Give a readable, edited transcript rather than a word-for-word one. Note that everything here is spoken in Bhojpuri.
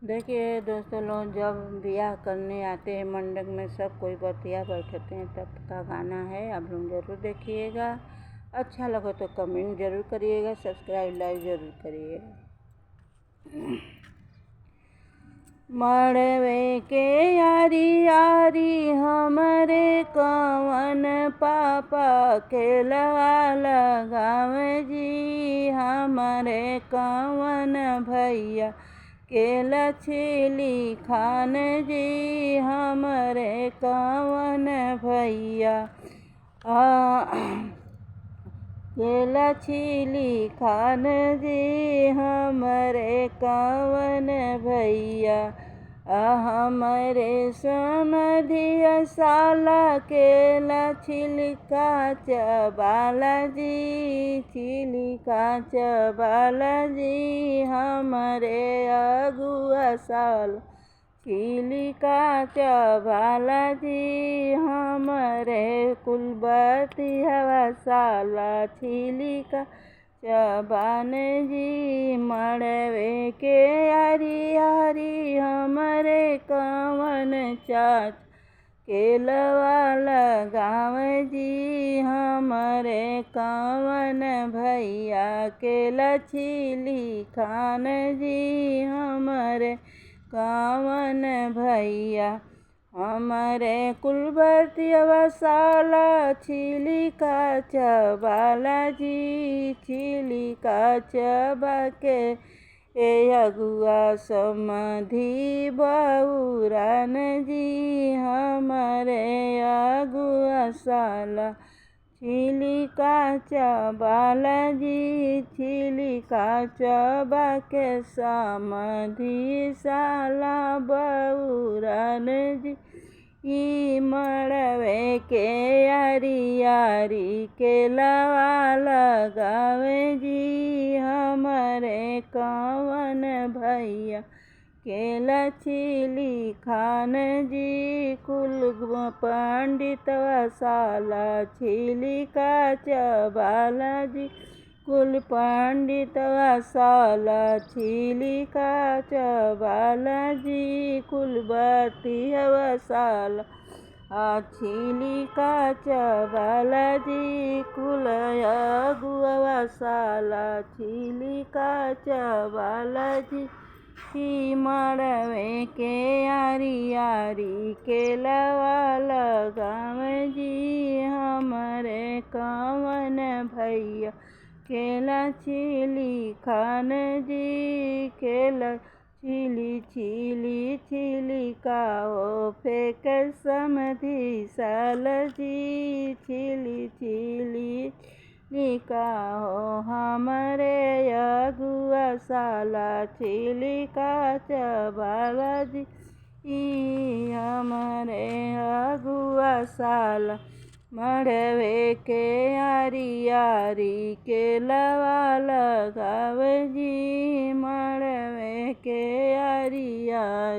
देखिए दोस्तों लोग जब ब्याह करने आते हैं मंडप में सब कोई बतिया बैठते हैं तब का गाना है। आप लोग ज़रूर देखिएगा। अच्छा लगे तो कमेंट ज़रूर करिएगा, सब्सक्राइब लाइक ज़रूर करिएगा। मड़वे के यारी यारी हमरे कवन पापा के लगावे जी, हमरे कवन भैया के लछली खान जी, हमरे कवन भैया के लछली खान जी, हमरे कवन भैया हमरे समधिया साला के लछिलका चबाला जी, छिलिका चबाला जी, हमरे अगुआ साल छिलिका चबाला जी, हमरे कुलबतिया साला छिलिका चबान जी। मड़वे के यारी यारी हमरे कवन चाच के लगाव जी, हमरे कवन भैया के लछिली खान जी, हमरे कवन भैया हमरे कुलबतिया साला छिलिका चबाला जी, छिलिका चबा के अगुआ समधी बउरान जी, हमरे अगुआ साला छिलिका चबाला जी, छिलिका चबा के समधी साला बउरान जी। मड़वे के यारी यारी के लगावे जी, हमरे कवन भैया के लछिली खान जी, कुल पंडितवा साला छिलिका चबाला जी, कुल पंडितवा साला छिलिका चबाला जी, कुलबतिया साला छिलिका चबाला जी, कुल अगुआ साला छिलिका चबाला जी। मड़वे के यारी यारी के लगाव जी, हमरे कवन भैया के लछिली खान जी, के लछिली छिली छिलिका हो फेंक समधी साल जी, छिली छिली छिलिका हो हमरे अगुआ साला छिलिका चबाला जी, हमरे अगुआ साला। मड़वे के यारी यारी के लगाव जी, मड़वे के यारी यारी।